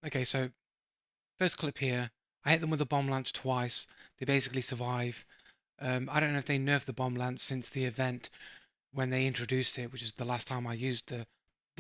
Okay, so first clip here, I hit them with a bomb lance twice. They basically survive. I don't know if they nerfed the bomb lance since the event when they introduced it, which is the last time I used the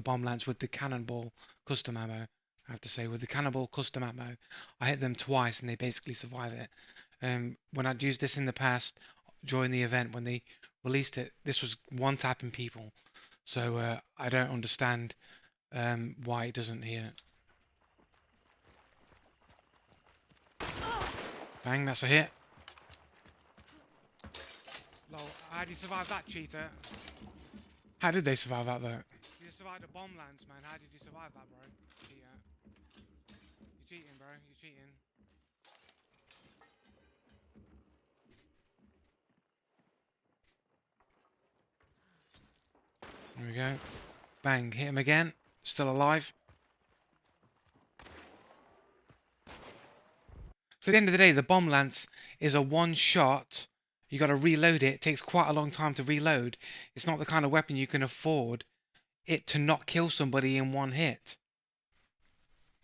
bomb lance with the cannonball custom ammo. I have to say, with the cannonball custom ammo, I hit them twice and they basically survive it. When I'd used this in the past during the event when they released it, this was one tapping people. So I don't understand why it doesn't here. Bang, that's a hit. Lol, how did you survive that, cheater? How did they survive that though? You survived a bomb lance, man. How did you survive that, bro? Cheater. You're cheating, bro. You're cheating. There we go. Bang, hit him again. Still alive. So at the end of the day, the bomb lance is a one shot. You got to reload it. It takes quite a long time to reload. It's not the kind of weapon you can afford it to not kill somebody in one hit.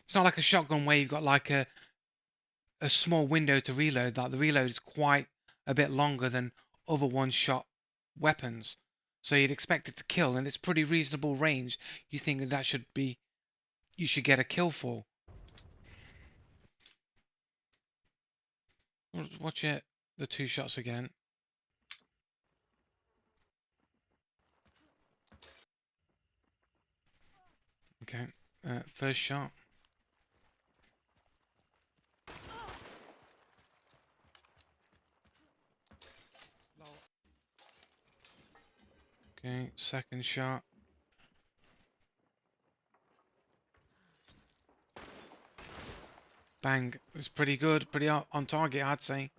It's not like a shotgun where you've got like a small window to reload. Like the reload is quite a bit longer than other one-shot weapons. So you'd expect it to kill, and it's pretty reasonable range. You think that should be, you should get a kill for. Watch it, the two shots again. Okay, first shot. Okay, second shot. Bang. It's pretty good, pretty on target, I'd say.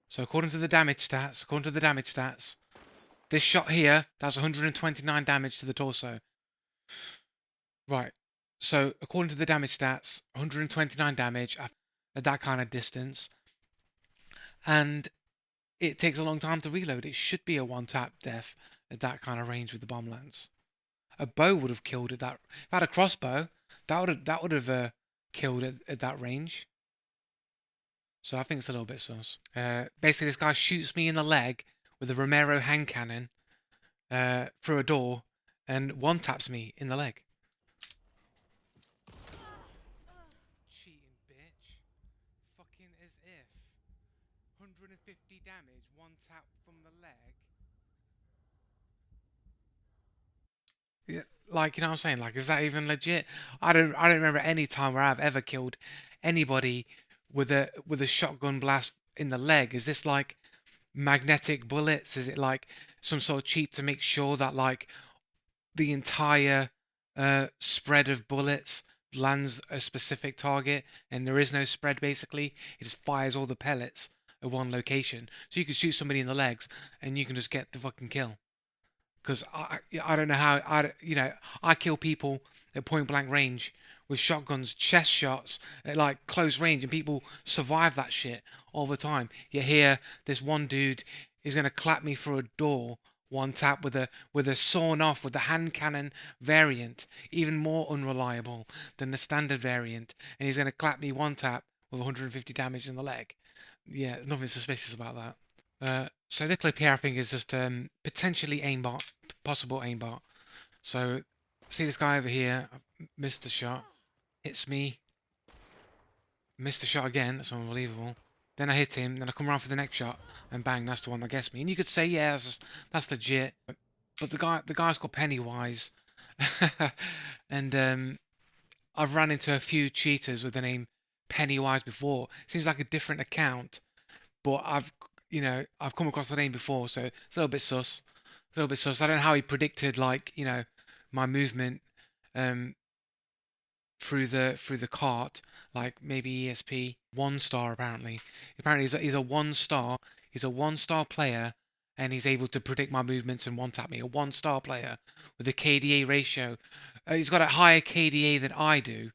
So according to the damage stats, this shot here, that's 129 damage to the torso. Right. So according to the damage stats, 129 damage at that kind of distance, and it takes a long time to reload. It should be a one-tap death at that kind of range with the bomb lance. A bow would have killed at that. If I had a crossbow, that would have killed at that range. So I think it's a little bit sus. Basically, this guy shoots me in the leg with a Romero hand cannon through a door, and one taps me in the leg. Cheating bitch. Fucking as if. 150 damage, one tap from the leg. Yeah, like, you know what I'm saying? Like, is that even legit? I don't remember any time where I've ever killed anybody with a shotgun blast in the leg. Is this like magnetic bullets? Is it like some sort of cheat to make sure that like the entire spread of bullets lands a specific target and there is no spread basically? It just fires all the pellets at one location. So you can shoot somebody in the legs and you can just get the fucking kill. Because I don't know how I kill people at point blank range with shotguns, chest shots at like close range, and people survive that shit all the time. Yet here, this one dude is gonna clap me through a door one tap with a sawn off with the hand cannon variant, even more unreliable than the standard variant, and he's gonna clap me one tap with 150 damage in the leg. Yeah, there's nothing suspicious about that. So this clip here, I think, is just potentially aimbot, possible aimbot. So see this guy over here, missed the shot, hits me, missed the shot again. That's unbelievable. Then I hit him, then I come around for the next shot, and bang, that's the one that gets me. And you could say, yeah, that's legit. But the guy's called Pennywise, and I've ran into a few cheaters with the name Pennywise before. Seems like a different account, but I've come across the name before, so it's a little bit sus. A little bit sus. I don't know how he predicted like, my movement um through the cart, like maybe ESP. 1 star apparently. Apparently he's a 1 star. He's a 1 star player and he's able to predict my movements and one tap me. A 1 star player with a KDA ratio. He's got a higher KDA than I do,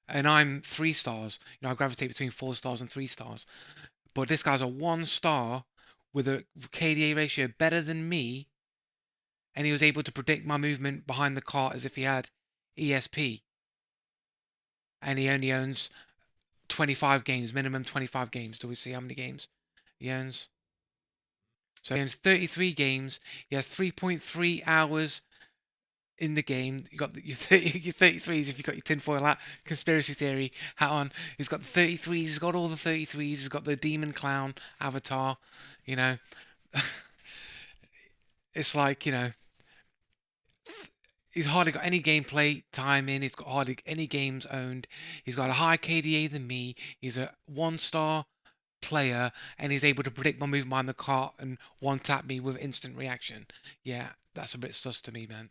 and I'm 3 stars. I gravitate between 4 stars and 3 stars. But this guy's a 1 star with a KDA ratio better than me, and he was able to predict my movement behind the cart as if he had ESP, and he only owns 25 games, minimum 25 games. Do we see how many games he owns? So he owns 33 games. He has 3.3 hours in the game. You got your 33s if you got your tinfoil hat conspiracy theory hat on. He's got the 33s. He's got all the 33s. He's got the demon clown avatar. You know, it's like he's hardly got any gameplay time in. He's got hardly any games owned. He's got a higher KDA than me. He's a 1-star player, and he's able to predict my movement behind the cart and one tap me with instant reaction. Yeah, that's a bit sus to me, man.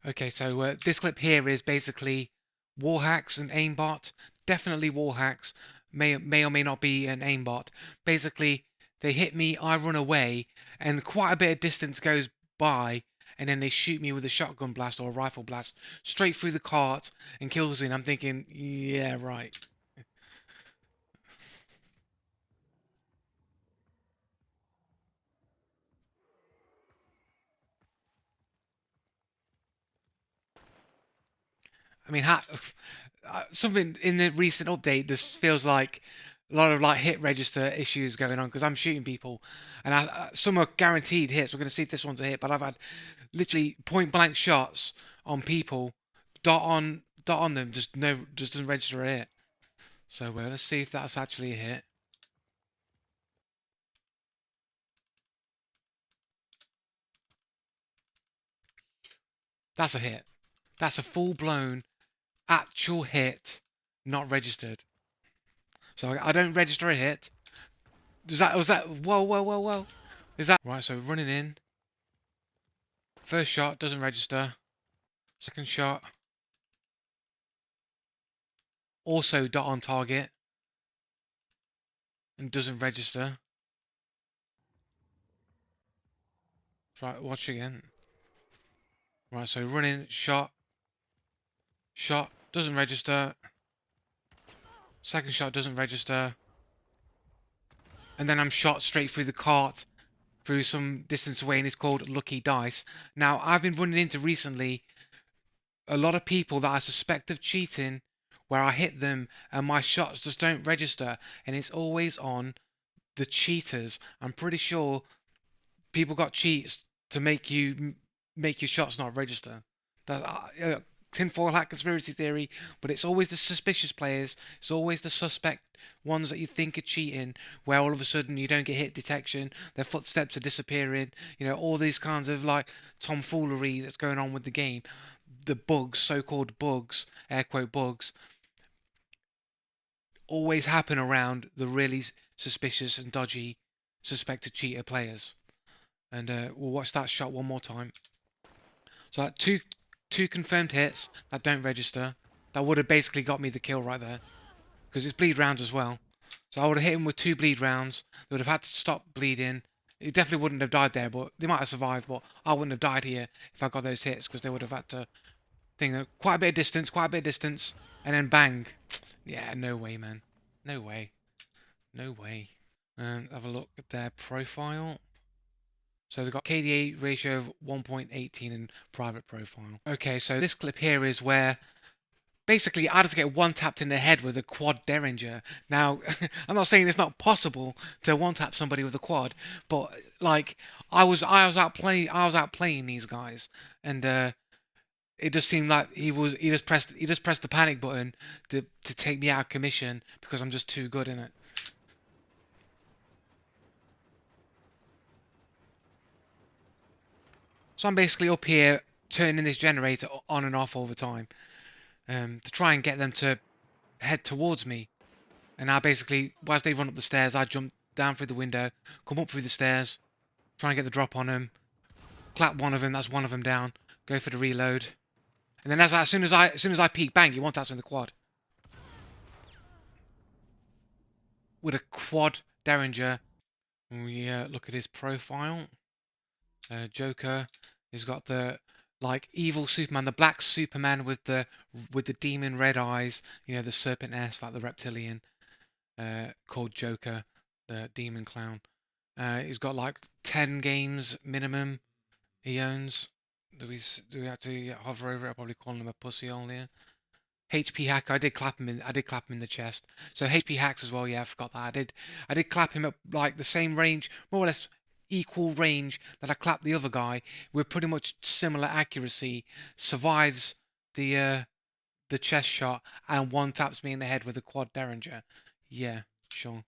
Okay, so this clip here is basically wall hacks and aimbot. Definitely wall hacks. May or may not be an aimbot. Basically, they hit me, I run away, and quite a bit of distance goes by, and then they shoot me with a shotgun blast or a rifle blast straight through the cart and kills me. And I'm thinking, yeah, right. I mean, something in the recent update just feels like a lot of like hit register issues going on because I'm shooting people, and some are guaranteed hits. We're going to see if this one's a hit, but I've had literally point blank shots on people, dot on them, just doesn't register a hit. So let's see if that's actually a hit. That's a hit. That's a full blown actual hit, not registered. So I don't register a hit. Was that? Whoa, whoa, whoa, whoa. Is that right? So running in. First shot doesn't register. Second shot also dot on target and doesn't register. Right, watch again. Right, so running, shot, doesn't register. Second shot doesn't register. And then I'm shot straight through the cart through some distance away, and it's called Lucky Dice. Now, I've been running into recently a lot of people that I suspect of cheating where I hit them and my shots just don't register, and it's always on the cheaters. I'm pretty sure people got cheats to make your shots not register. That tinfoil hat conspiracy theory, but it's always the suspicious players. It's always the suspect ones that you think are cheating, where all of a sudden you don't get hit detection, their footsteps are disappearing. All these kinds of like tomfoolery that's going on with the game. The bugs, so-called bugs, air quote bugs, always happen around the really suspicious and dodgy suspected cheater players. And we'll watch that shot one more time. So that two confirmed hits that don't register. That would have basically got me the kill right there. Because it's bleed rounds as well. So I would have hit him with 2 bleed rounds. They would have had to stop bleeding. He definitely wouldn't have died there, but they might have survived. But I wouldn't have died here if I got those hits, because they would have had to think that quite a bit of distance, and then bang. Yeah, no way, man. No way. No way. Have a look at their profile. So they've got KDA ratio of 1.18 in private profile. Okay, so this clip here is where basically I just get one tapped in the head with a quad derringer. Now, I'm not saying it's not possible to one tap somebody with a quad, but like I was outplaying these guys, and it just seemed like he just pressed the panic button to take me out of commission because I'm just too good in it. So I'm basically up here turning this generator on and off all the time, to try and get them to head towards me. And I basically, as they run up the stairs, I jump down through the window, come up through the stairs, try and get the drop on them, clap one of them, that's one of them down, go for the reload, and then as soon as I peek, bang, you want that in the quad with a quad derringer. We look at his profile. Joker has got the like evil Superman, the black Superman with the demon red eyes, the serpent S, like the reptilian, called Joker, the demon clown. He's got like 10 games minimum he owns. Do we have to hover over it? I'm probably calling him a pussy only. HP hack. I did clap him in. I did clap him in the chest. So HP hacks as well. Yeah, I forgot that. I did clap him at like the same range, more or less equal range that I clapped the other guy. With pretty much similar accuracy. Survives the chest shot and one taps me in the head with a quad derringer. Yeah, sure.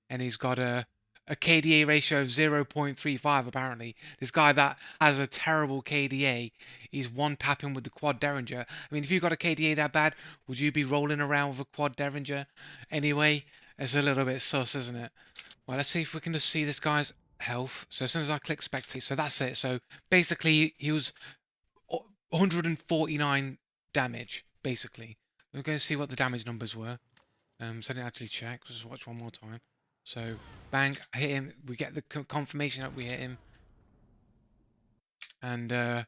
And he's got a KDA ratio of 0.35 apparently. This guy that has a terrible KDA, he's one tapping with the quad derringer. I mean, if you got a KDA that bad, would you be rolling around with a quad derringer? Anyway, it's a little bit sus, isn't it? Well, let's see if we can just see this guy's health. So as soon as I click spectate, so that's it. So basically, he was 149 damage, basically. We're going to see what the damage numbers were. So I didn't actually check. Let's just watch one more time. So, bang, I hit him. We get the confirmation that we hit him. And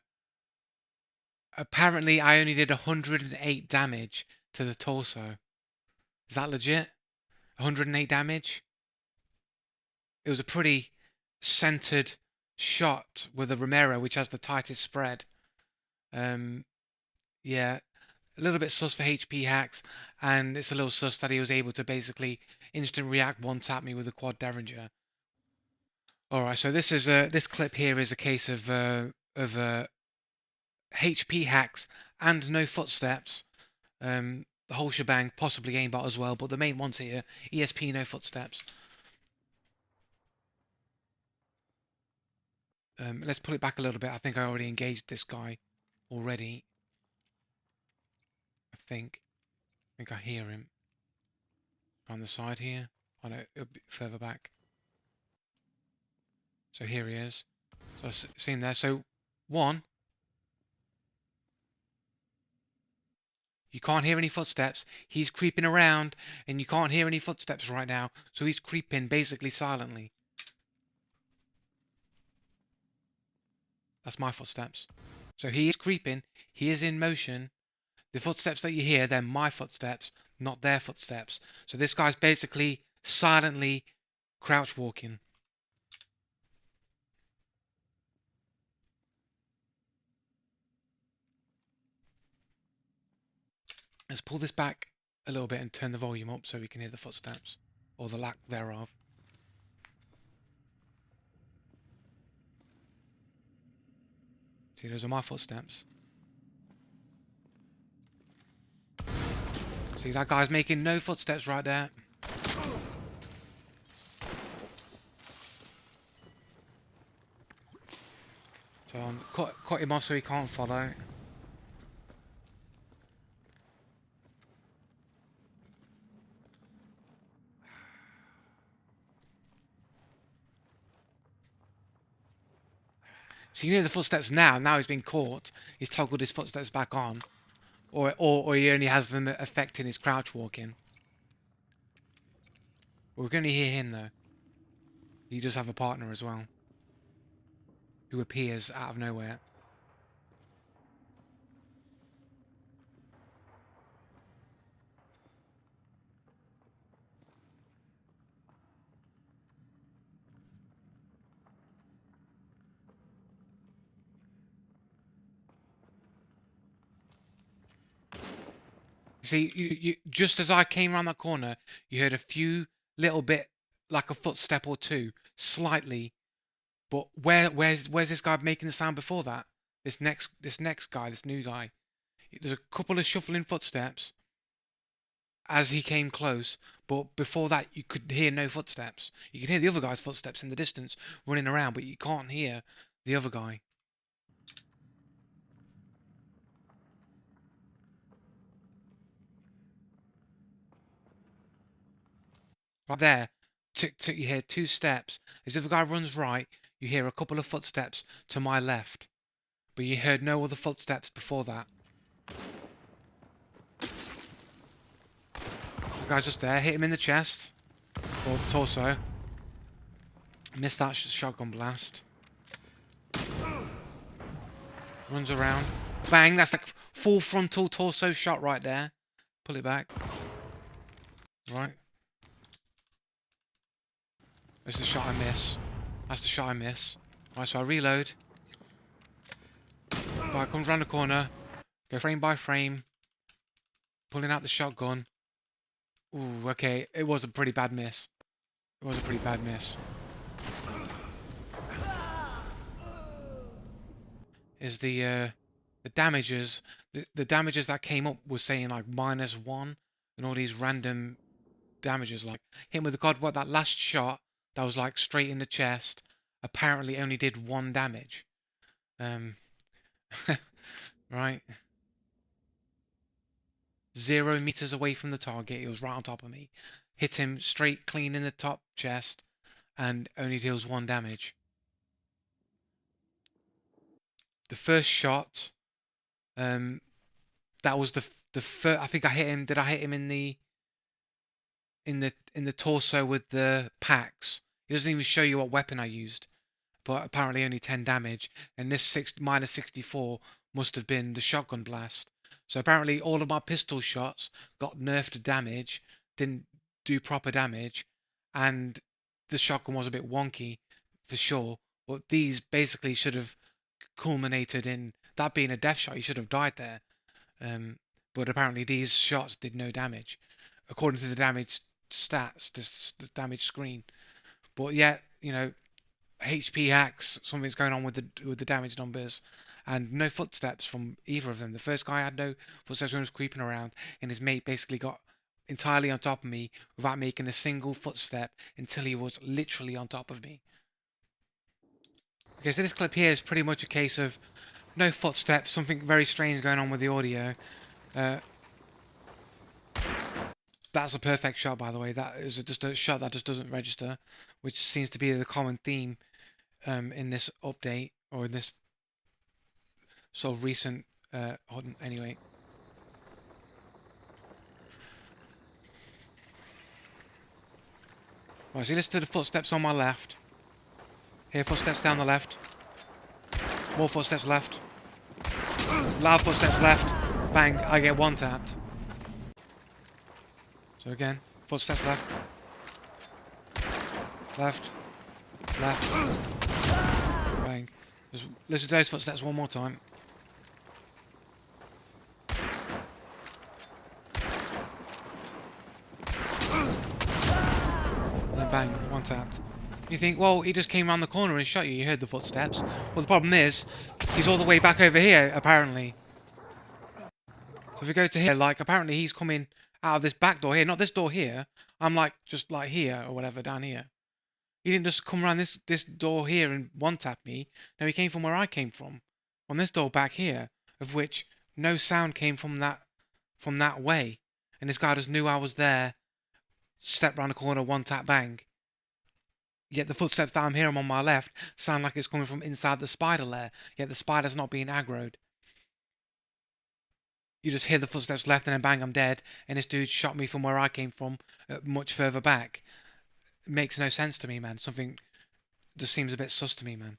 apparently I only did 108 damage to the torso. Is that legit? 108 damage? It was a pretty centered shot with a Romero, which has the tightest spread. Yeah, a little bit sus for HP hacks, and it's a little sus that he was able to basically instant react one tap me with a quad derringer. All right, so this clip here is a case of HP hacks and no footsteps. The whole shebang, possibly aimbot as well, but the main ones here: ESP, no footsteps. Let's pull it back a little bit. I think I already engaged this guy already. I think I hear him on the side here. Oh no, a bit further back. So here he is. So I've seen there. So one, you can't hear any footsteps. He's creeping around, and you can't hear any footsteps right now. So he's creeping basically silently. That's my footsteps. So he is creeping. He is in motion. The footsteps that you hear, they're my footsteps, not their footsteps. So this guy's basically silently crouch walking. Let's pull this back a little bit and turn the volume up so we can hear the footsteps, or the lack thereof. See, those are my footsteps. See, that guy's making no footsteps right there. So I'm cut him off so he can't follow. So you hear the footsteps now. Now he's been caught. He's toggled his footsteps back on. Or he only has them affecting his crouch walking. We're going to hear him though. He does have a partner as well, who appears out of nowhere. See, you just as I came around that corner, you heard a few little bit, like a footstep or two, slightly. But where's this guy making the sound before that? This next guy, this new guy. There's a couple of shuffling footsteps as he came close, but before that you could hear no footsteps. You can hear the other guy's footsteps in the distance running around, but you can't hear the other guy. Right there, you hear two steps. As if the guy runs right, you hear a couple of footsteps to my left. But you heard no other footsteps before that. The guy's just there. Hit him in the chest. Or the torso. Missed that shotgun blast. Runs around. Bang! That's like full frontal torso shot right there. Pull it back. Right. That's the shot I miss. That's the shot I miss. Right, so I reload. Right, comes round the corner. Go frame by frame. Pulling out the shotgun. Ooh, okay. It was a pretty bad miss. It was a pretty bad miss. Is the damages the damages that came up was saying like -1 and all these random damages like him with the god what that last shot that was like straight in the chest apparently only did 1 damage. Um right. 0 meters away from the target, he was right on top of me. Hit him straight clean in the top chest and only deals 1 damage. The first shot, that was the first. I think I hit him. Did I hit him in the torso with the packs? It doesn't even show you what weapon I used, but apparently only 10 damage. And this -64 must have been the shotgun blast. So apparently all of my pistol shots got nerfed damage, didn't do proper damage, and the shotgun was a bit wonky for sure. But these basically should have culminated in that being a death shot. You should have died there. Um, but apparently these shots did no damage, according to the damage stats, the damage screen. But yet, HP hacks, something's going on with the damage numbers, and no footsteps from either of them. The first guy had no footsteps when he was creeping around, and his mate basically got entirely on top of me without making a single footstep until he was literally on top of me. Okay, so this clip here is pretty much a case of no footsteps, something very strange going on with the audio. That's a perfect shot, by the way. That is just a shot that just doesn't register, which seems to be the common theme in this update, or in this sort of recent... anyway. Right, so listen to the footsteps on my left. Here, footsteps down the left. More footsteps left. Loud footsteps left. Bang, I get 1 tapped. So again, footsteps left. Left. Left. Bang. Just listen to those footsteps one more time. And then bang, 1 tapped. You think, well, he just came around the corner and shot you. You heard the footsteps. Well, the problem is, he's all the way back over here, apparently. So if we go to here, like, apparently he's coming out of this back door here. Not this door here. I'm, like, just, like, here or whatever, down here. He didn't just come around this door here and 1-tap me. No, he came from where I came from. On this door back here, of which no sound came from that way. And this guy just knew I was there. Stepped round the corner, 1-tap, bang. Yet the footsteps that I'm hearing on my left sound like it's coming from inside the spider lair. Yet the spider's not being aggroed. You just hear the footsteps left and then bang, I'm dead. And this dude shot me from where I came from, much further back. It makes no sense to me, man. Something just seems a bit sus to me, man.